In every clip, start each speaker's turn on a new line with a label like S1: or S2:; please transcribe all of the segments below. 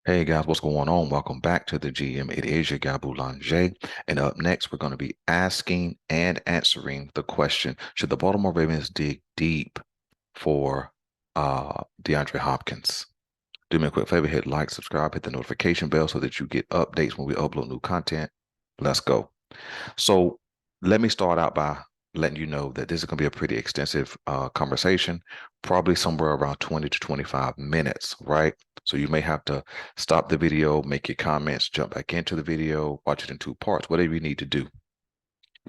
S1: Hey guys, what's going on? Welcome back to the GM. It is your guy Boulanger. And up next, we're going to be asking and answering the question, should the Baltimore Ravens dig deep for DeAndre Hopkins? Do me a quick favor, hit like, subscribe, hit the notification bell so that you get updates when we upload new content. Let's go. So let me start out by letting you know that this is going to be a pretty extensive conversation, probably somewhere around 20 to 25 minutes, right? So you may have to stop the video, make your comments, jump back into the video, watch it in two parts, whatever you need to do.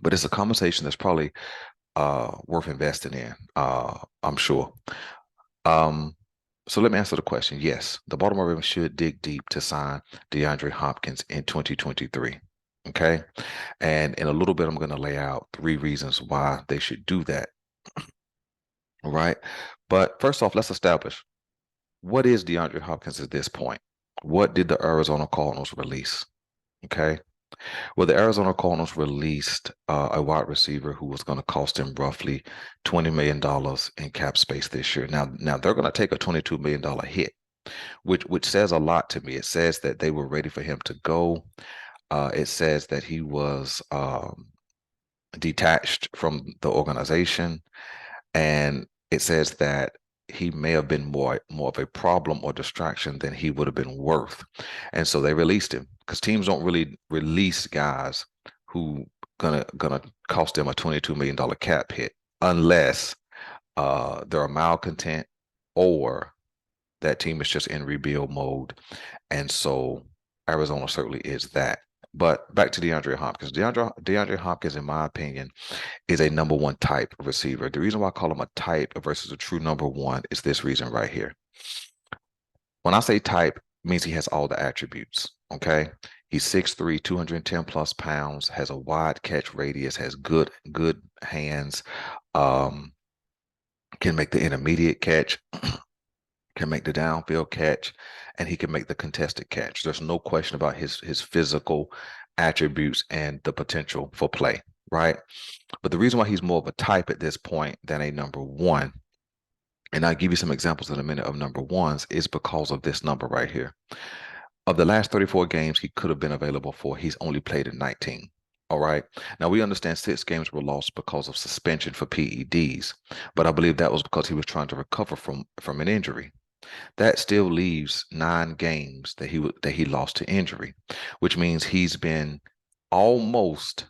S1: But it's a conversation that's probably worth investing in, I'm sure. Um, so let me answer the question. Yes, the Baltimore Ravens should dig deep to sign DeAndre Hopkins in 2023. Okay. And in a little bit, I'm going to lay out three reasons why they should do that. All right. But first off, let's establish what is DeAndre Hopkins at this point? What did the Arizona Cardinals release? Okay. Well, the Arizona Cardinals released a wide receiver who was going to cost them roughly $20 million in cap space this year. Now they're going to take a $22 million hit, which says a lot to me. It says that they were ready for him to go. It says that he was detached from the organization, and it says that he may have been more of a problem or distraction than he would have been worth. And so they released him because teams don't really release guys who gonna cost them a $22 million cap hit unless they're a malcontent or that team is just in rebuild mode. And so Arizona certainly is that. But back to DeAndre Hopkins. DeAndre Hopkins, in my opinion, is a number one type of receiver. The reason why I call him a type versus a true number one is this reason right here. When I say type, it means he has all the attributes. Okay. He's 6'3", 210 plus pounds, has a wide catch radius, has good hands, um, can make the intermediate catch, can make the downfield catch, and he can make the contested catch. There's no question about his physical attributes and the potential for play, right? But the reason why he's more of a type at this point than a number one, and I'll give you some examples in a minute of number ones, is because of this number right here. Of the last 34 games he could have been available for, he's only played in 19. All right. Now we understand 6 games were lost because of suspension for PEDs, but I believe that was because he was trying to recover from an injury. That still leaves 9 games that he lost to injury, which means he's been almost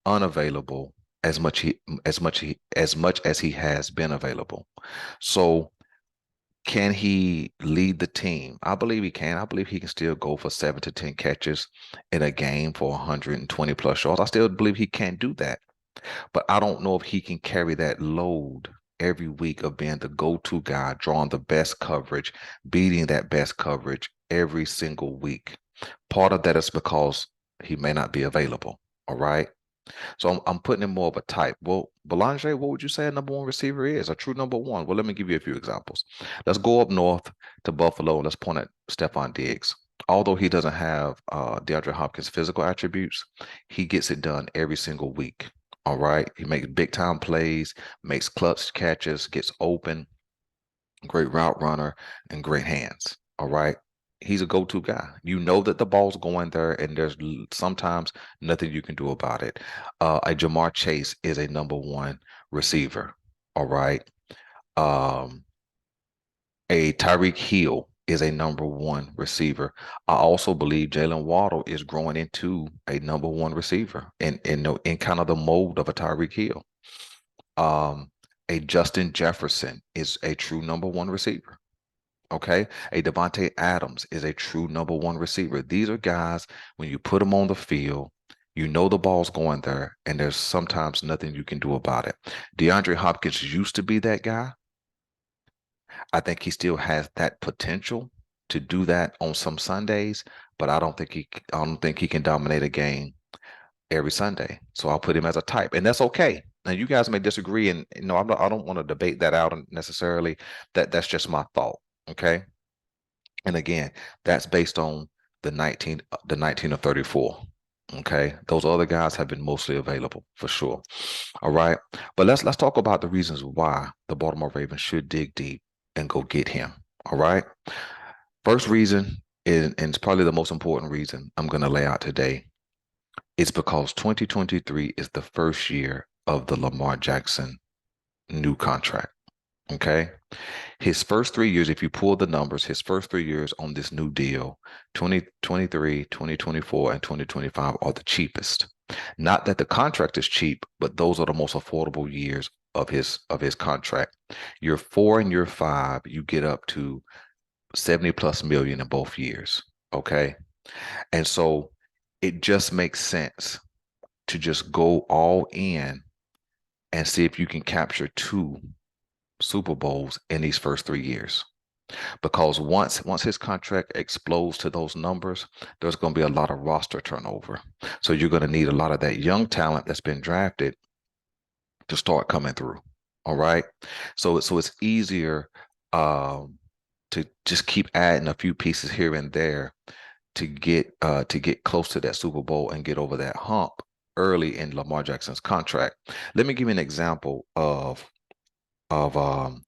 S1: unavailable as much as he has been available. So can he lead the team? I believe he can. I believe he can still go for 7 to 10 catches in a game for 120 plus yards. I still believe he can do that. But I don't know if he can carry that load every week of being the go-to guy, drawing the best coverage, beating that best coverage every single week. Part of that is because he may not be available. All right. So I'm putting in more of a type. Well, Belanger, what would you say a number one receiver is? A true number one? Well, let me give you a few examples. Let's go up north to Buffalo and let's point at Stephon Diggs. Although he doesn't have DeAndre Hopkins' physical attributes, he gets it done every single week. All right. He makes big time plays, makes clutch catches, gets open, great route runner, and great hands. All right. He's a go-to guy. You know that the ball's going there, and there's sometimes nothing you can do about it. A Jamar Chase is a number one receiver. All right. Um, a Tyreek Hill is a number one receiver. I also believe Jalen Waddle is growing into a number one receiver in kind of the mold of a Tyreek Hill. A Justin Jefferson is a true number one receiver. Okay. A Devontae Adams is a true number one receiver. These are guys, when you put them on the field, you know the ball's going there, and there's sometimes nothing you can do about it. DeAndre Hopkins used to be that guy. I think he still has that potential to do that on some Sundays, but I don't think he can dominate a game every Sunday. So I'll put him as a type, and that's okay. Now you guys may disagree, and I don't want to debate that out necessarily. That's just my thought. Okay. And again, that's based on the 19 or 34. Okay. Those other guys have been mostly available for sure. All right. But let's talk about the reasons why the Baltimore Ravens should dig deep and go get him. All right. First reason, and it's probably the most important reason I'm going to lay out today, is because 2023 is the first year of the Lamar Jackson new contract. Okay. His first 3 years, if you pull the numbers, his first 3 years on this new deal, 2023, 2024, and 2025 are the cheapest. Not that the contract is cheap, but those are the most affordable years of his contract. Year 4 and year 5, you get up to 70 plus million in both years. Okay. And so it just makes sense to just go all in and see if you can capture 2 Super Bowls in these first 3 years. Because once his contract explodes to those numbers, there's going to be a lot of roster turnover. So you're going to need a lot of that young talent that's been drafted to start coming through. All right. So it's easier to just keep adding a few pieces here and there to get close to that Super Bowl and get over that hump early in Lamar Jackson's contract. Let me give you an example of um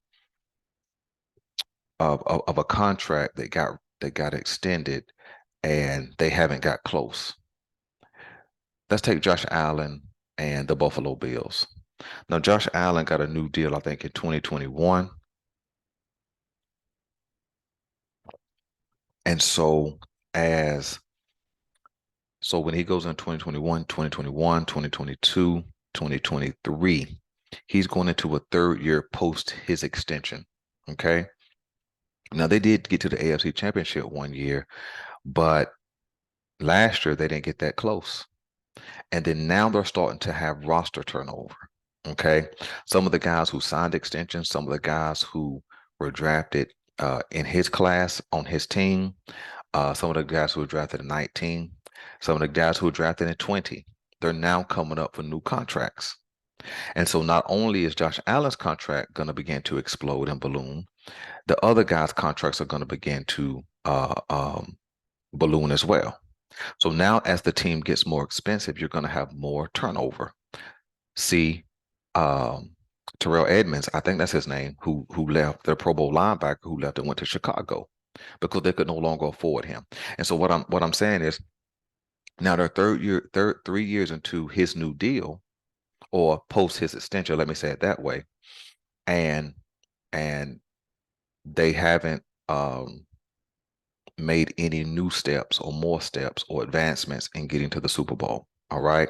S1: of a contract that got extended and they haven't got close. Let's take Josh Allen and the Buffalo Bills. Now, Josh Allen got a new deal, I think, in 2021. And as so when he goes in 2021, 2021, 2022, 2023, he's going into a third year post his extension. Okay. Now they did get to the AFC Championship one year, but last year they didn't get that close. And then now they're starting to have roster turnover. Okay. Some of the guys who signed extensions, some of the guys who were drafted in his class on his team, some of the guys who were drafted in 19, some of the guys who were drafted in 20, they're now coming up for new contracts. And so not only is Josh Allen's contract going to begin to explode and balloon, the other guys' contracts are going to begin to balloon as well. So now as the team gets more expensive, you're going to have more turnover. See, Terrell Edmonds, I think that's his name, who left, their Pro Bowl linebacker who left and went to Chicago because they could no longer afford him. And so what I'm saying is now they're 3 years into his new deal or post his extension, let me say it that way. And and they haven't made any new steps or more steps or advancements in getting to the Super Bowl. All right.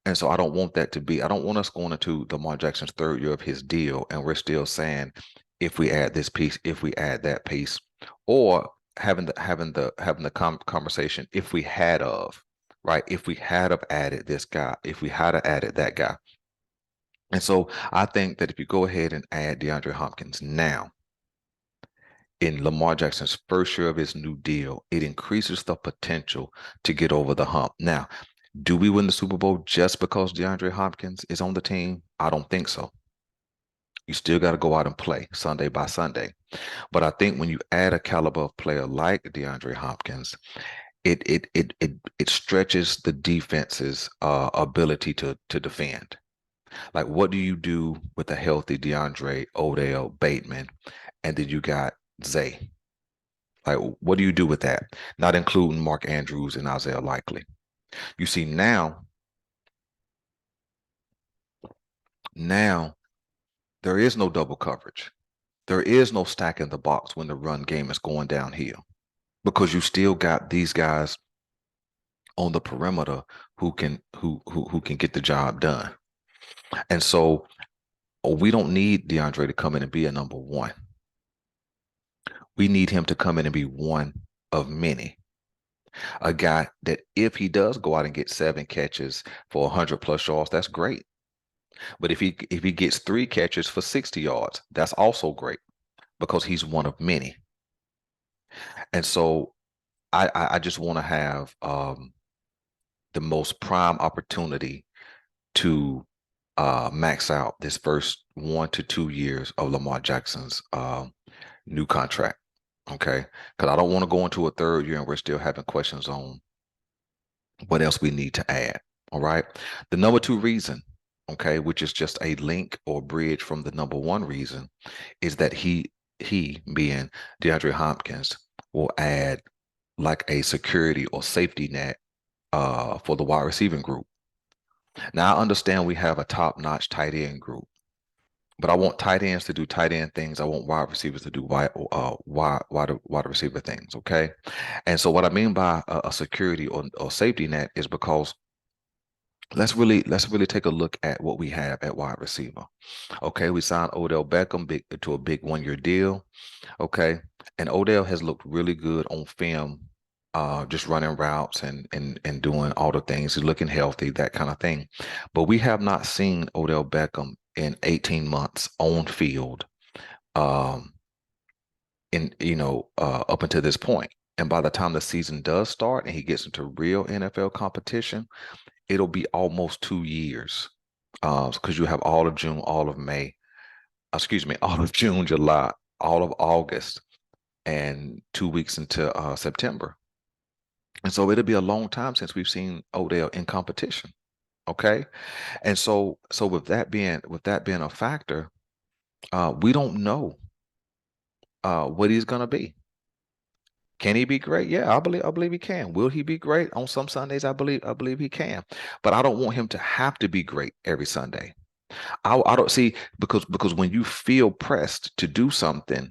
S1: And so I don't want that to be, I don't want us going into Lamar Jackson's third year of his deal and we're still saying if we add this piece, if we add that piece, or having the conversation if we had of, right? If we had have added this guy, if we had added that guy. And so I think that if you go ahead and add DeAndre Hopkins now, in Lamar Jackson's first year of his new deal, it increases the potential to get over the hump. Now, do we win the Super Bowl just because DeAndre Hopkins is on the team? I don't think so. You still got to go out and play Sunday by Sunday. But I think when you add a caliber of player like DeAndre Hopkins, it stretches the defense's ability to defend. Like, what do you do with a healthy DeAndre, Odell, Bateman, and then you got Zay? Like, what do you do with that? Not including Mark Andrews and Isaiah Likely. You see now there is no double coverage. There is no stacking the box when the run game is going downhill because you still got these guys on the perimeter who can get the job done. And so we don't need DeAndre to come in and be a number one. We need him to come in and be one of many. A guy that if he does go out and get 7 catches for 100 plus yards, that's great. But if he gets 3 catches for 60 yards, that's also great because he's one of many. And so I just want to have the most prime opportunity to max out this first 1 to 2 years of Lamar Jackson's new contract. Okay, because I don't want to go into a third year and we're still having questions on what else we need to add. All right. The number 2 reason, okay, which is just a link or bridge from the number 1 reason, is that he he being DeAndre Hopkins will add like a security or safety net for the wide receiving group. Now I understand we have a top-notch tight end group, but I want tight ends to do tight end things. I want wide receivers to do wide receiver things. Okay, and so what I mean by a security or safety net is because let's really take a look at what we have at wide receiver. Okay, we signed Odell Beckham to a big 1-year deal. Okay. And Odell has looked really good on film, just running routes and doing all the things. He's looking healthy, that kind of thing. But we have not seen Odell Beckham in 18 months on field, um, up until this point. And by the time the season does start and he gets into real NFL competition, it'll be almost 2 years. Because you have all of June, all of May, excuse me, all of June, July, all of August and 2 weeks into September. And so it'll be a long time since we've seen Odell in competition. Okay. And so with that being a factor, we don't know what he's gonna be. Can he be great? Yeah, I believe he can. Will he be great on some Sundays? I believe he can. But I don't want him to have to be great every Sunday. I don't see because when you feel pressed to do something,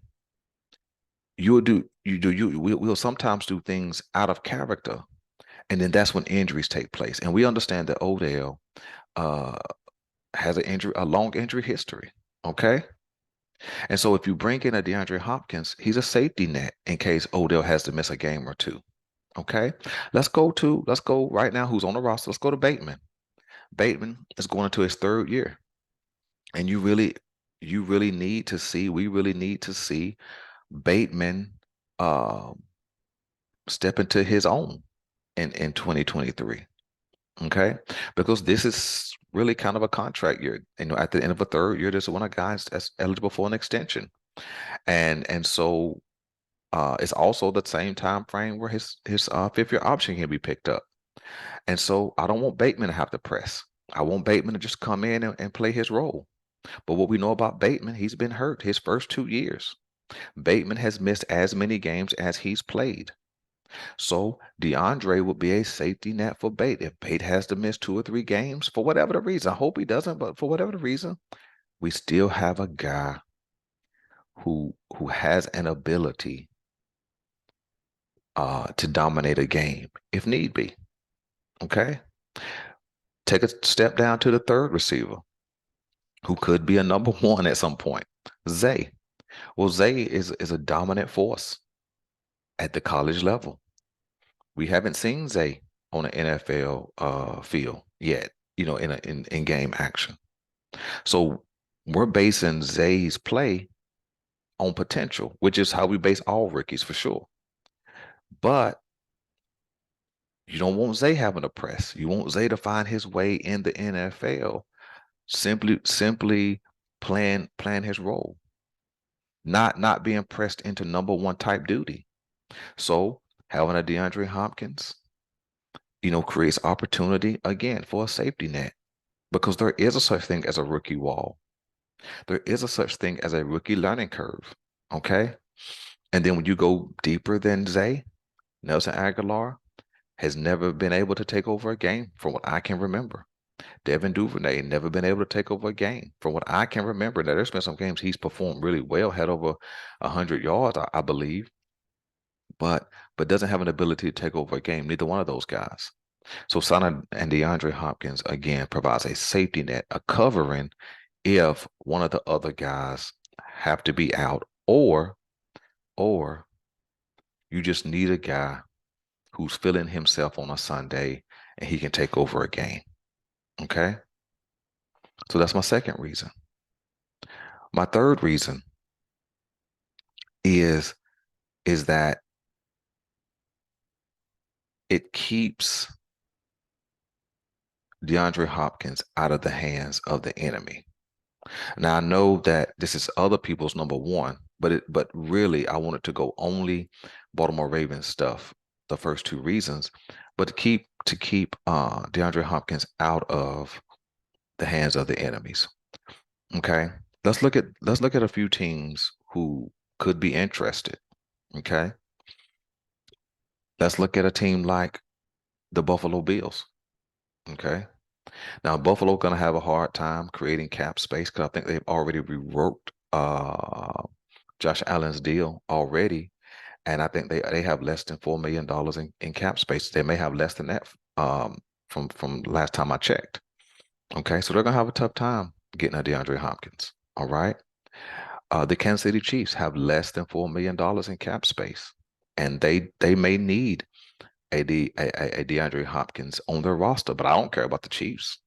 S1: we'll sometimes do things out of character. And then that's when injuries take place. And we understand that Odell uh, has a long injury history. Okay. And so if you bring in a DeAndre Hopkins, he's a safety net in case Odell has to miss a game or two. Okay. Let's go right now. Who's on the roster? Let's go to Bateman. Bateman is going into his 3rd year. And we really need to see Bateman uh, step into his own in 2023. Okay, because this is really kind of a contract year. At the end of a 3rd year, this is when a guy's that's eligible for an extension, and so it's also the same time frame where his 5th-year option can be picked up. And so I don't want Bateman to have to press. I want Bateman to just come in and play his role. But what we know about Bateman, he's been hurt his first 2 years. Bateman has missed as many games as he's played. So DeAndre would be a safety net for Bate. If Bate has to miss 2 or 3 games for whatever the reason, I hope he doesn't, but for whatever the reason, we still have a guy who has an ability to dominate a game if need be. Okay. Take a step down to the 3rd receiver, who could be a number 1 at some point. Zay. Well, Zay is a dominant force at the college level. We haven't seen Zay on an NFL field yet, in game action. So we're basing Zay's play on potential, which is how we base all rookies for sure. But you don't want Zay having a press. You want Zay to find his way in the NFL, simply playing his role, not being pressed into number 1 type duty. So having a DeAndre Hopkins, creates opportunity again for a safety net because there is a such thing as a rookie wall. There is a such thing as a rookie learning curve. Okay. And then when you go deeper than Zay, Nelson Aguilar has never been able to take over a game from what I can remember. Devin Duvernay never been able to take over a game from what I can remember. Now, there's been some games he's performed really well, had over 100 yards, I believe, but doesn't have an ability to take over a game. Neither one of those guys. So Sana and DeAndre Hopkins again provides a safety net, a covering if one of the other guys have to be out, or you just need a guy who's feeling himself on a Sunday and he can take over a game. Okay. So that's my second reason. My third reason is that it keeps DeAndre Hopkins out of the hands of the enemy. Now I know that this is other people's number 1, but really I wanted to go only Baltimore Ravens stuff, the first 2 reasons, but to keep DeAndre Hopkins out of the hands of the enemies. Okay. Let's look at a few teams who could be interested. Okay. Let's look at a team like the Buffalo Bills. Okay. Now, Buffalo going to have a hard time creating cap space because I think they've already reworked Josh Allen's deal already. And I think they have less than $4 million in cap space. They may have less than that from last time I checked. Okay. So they're going to have a tough time getting a DeAndre Hopkins. All right. The Kansas City Chiefs have less than $4 million in cap space. And they may need a DeAndre Hopkins on their roster, but I don't care about the Chiefs.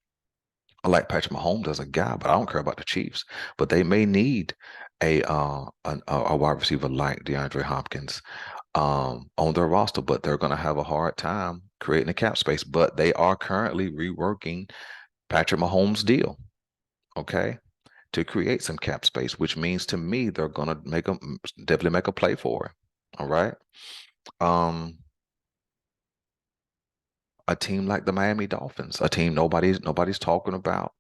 S1: I like Patrick Mahomes as a guy, but I don't care about the Chiefs. But they may need a wide receiver like DeAndre Hopkins on their roster, but they're going to have a hard time creating a cap space. But they are currently reworking Patrick Mahomes' deal, okay, to create some cap space, which means to me they're going to definitely make a play for it. All right. Um, a team like the Miami Dolphins, a team nobody's talking about.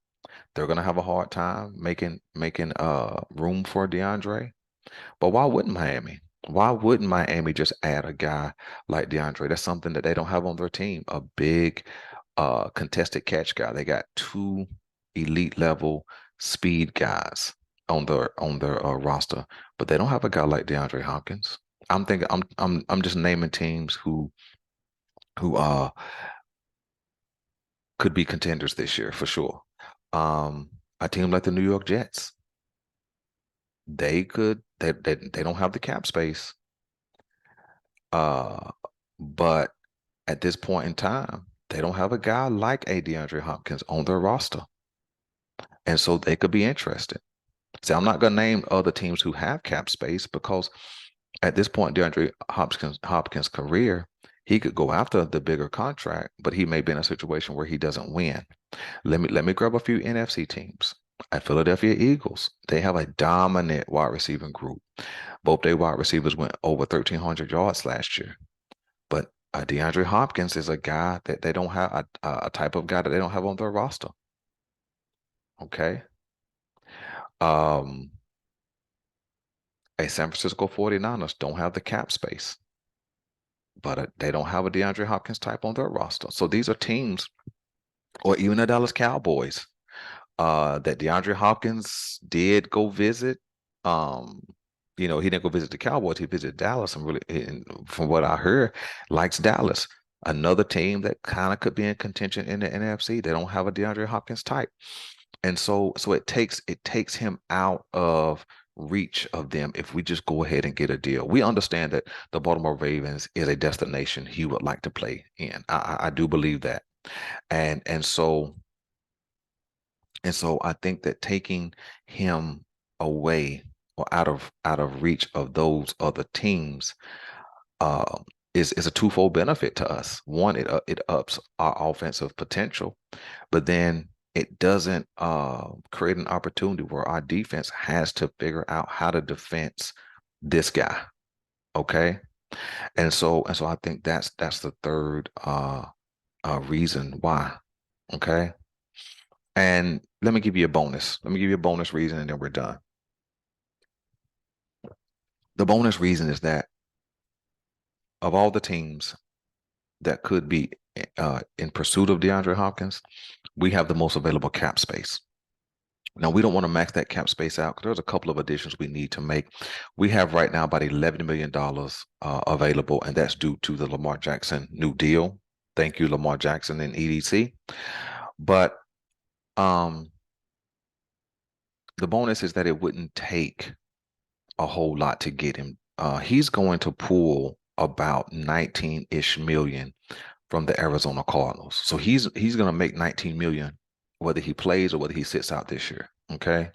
S1: They're gonna have a hard time making room for DeAndre. But why wouldn't Miami? Why wouldn't Miami just add a guy like DeAndre? That's something that they don't have on their team. A big contested catch guy. They got two elite level speed guys on their roster, but they don't have a guy like DeAndre Hopkins. I'm thinking I'm just naming teams who could be contenders this year for sure. A team like the New York Jets, they don't have the cap space. Uh, but at this point in time, they don't have a guy like a DeAndre Hopkins on their roster. And so they could be interested. See, I'm not gonna name other teams who have cap space because at this point, DeAndre Hopkins' career, he could go after the bigger contract, but he may be in a situation where he doesn't win. Let me grab a few NFC teams. At Philadelphia Eagles, they have a dominant wide receiving group. Both their wide receivers went over 1,300 yards last year. But DeAndre Hopkins is a guy that they don't have a type of guy that they don't have on their roster. Okay. Um, a San Francisco 49ers don't have the cap space, but they don't have a DeAndre Hopkins type on their roster. So these are teams, or even the Dallas Cowboys, that DeAndre Hopkins did go visit. Um, he didn't go visit the Cowboys. He visited Dallas, and really, and from what I heard, likes Dallas. Another team that kind of could be in contention in the NFC. They don't have a DeAndre Hopkins type, and so it takes him out of reach of them if we just go ahead and get a deal. We understand that the Baltimore Ravens is a destination he would like to play in. I do believe that, and so. And so I think that taking him away or out of reach of those other teams uh, is a twofold benefit to us. One, it ups our offensive potential, but then it doesn't create an opportunity where our defense has to figure out how to defense this guy. Okay, and so I think that's the third reason why. Okay. And let me give you a bonus. Let me give you a bonus reason and then we're done. The bonus reason is that of all the teams that could be in pursuit of DeAndre Hopkins, we have the most available cap space. Now, we don't want to max that cap space out because there's a couple of additions we need to make. We have right now about $11 million available, and that's due to the Lamar Jackson new deal. Thank you, Lamar Jackson and EDC. But the bonus is that it wouldn't take a whole lot to get him. He's going to pull about 19-ish million from the Arizona Cardinals. So he's going to make 19 million whether he plays or whether he sits out this year. Okay.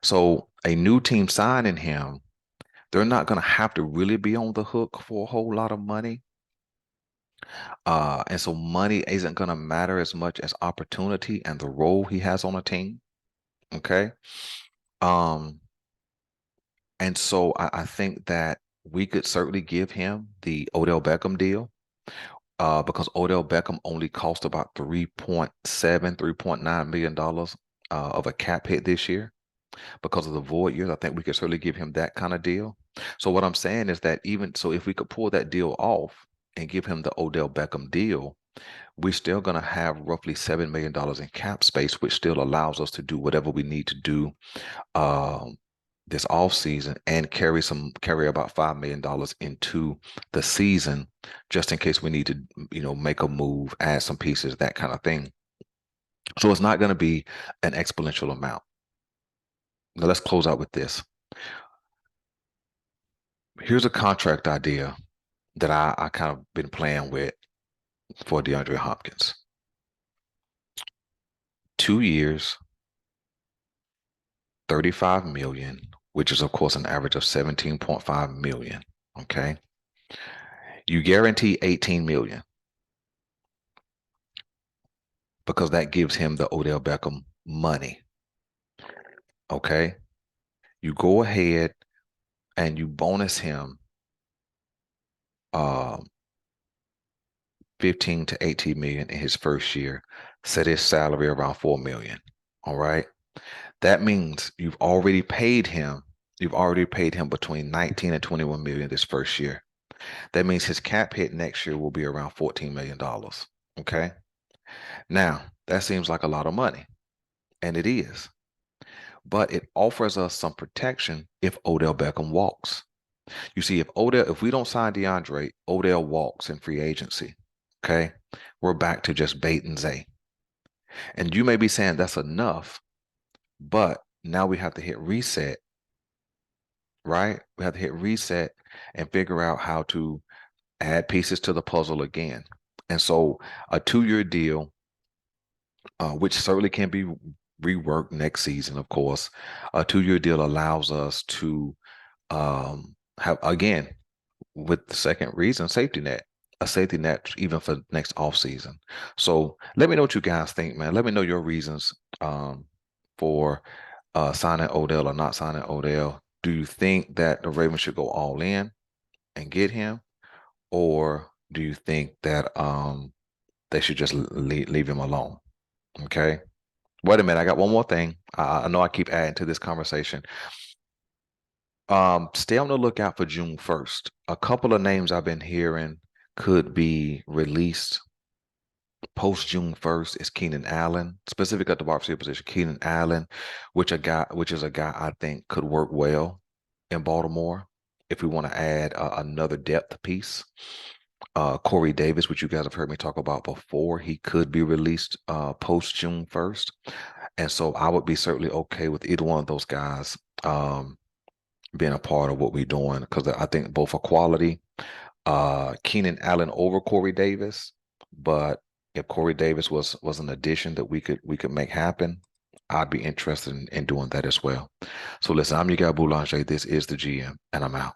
S1: So a new team signing him, they're not going to have to really be on the hook for a whole lot of money. And so money isn't going to matter as much as opportunity and the role he has on a team. Okay. Um, And so I think that we could certainly give him the Odell Beckham deal because Odell Beckham only cost about $3.7, $3.9 million of a cap hit this year. because of the void years. I think we could certainly give him that kind of deal. So what I'm saying is that even so, if we could pull that deal off and give him the Odell Beckham deal, we're still going to have roughly $7 million in cap space, which still allows us to do whatever we need to do um, this off season and carry about $5 million into the season, just in case we need to, make a move, add some pieces, that kind of thing. So it's not going to be an exponential amount. Now let's close out with this. Here's a contract idea that I kind of been playing with for DeAndre Hopkins. 2 years, 35 million, which is of course an average of 17.5 million. Okay. You guarantee 18 million because that gives him the Odell Beckham money. Okay. You go ahead and you bonus him 15 to 18 million in his first year, set his salary around 4 million. All right. That means you've already paid him between 19 and 21 million this first year. That means his cap hit next year will be around $14 million. Okay. Now, that seems like a lot of money, and it is, but it offers us some protection if Odell Beckham walks. You see, if we don't sign DeAndre, Odell walks in free agency. Okay. We're back to just bait and Zay. And you may be saying that's enough, but now we have to hit reset, right? We have to hit reset and figure out how to add pieces to the puzzle again. And so a 2-year deal, which certainly can be reworked next season, of course, a 2-year deal allows us to have, again, with the second reason, a safety net even for next off season. So let me know what you guys think, man. Let me know your reasons for signing Odell or not signing Odell. Do you think that the Ravens should go all in and get him, or do you think that they should just leave him alone? Okay. Wait a minute, I got one more thing. I know I keep adding to this conversation. Stay on the lookout for June 1st. A couple of names I've been hearing could be released post June 1st is Keenan Allen, specific at the wide receiver position. Keenan Allen, which is a guy I think could work well in Baltimore if we want to add another depth piece. Corey Davis, which you guys have heard me talk about before, he could be released post June 1st. And so I would be certainly okay with either one of those guys being a part of what we're doing, because I think both are quality. Keenan Allen over Corey Davis, but if Corey Davis was an addition that we could make happen, I'd be interested in doing that as well. So listen, I'm your guy Boulanger. This is the GM, and I'm out.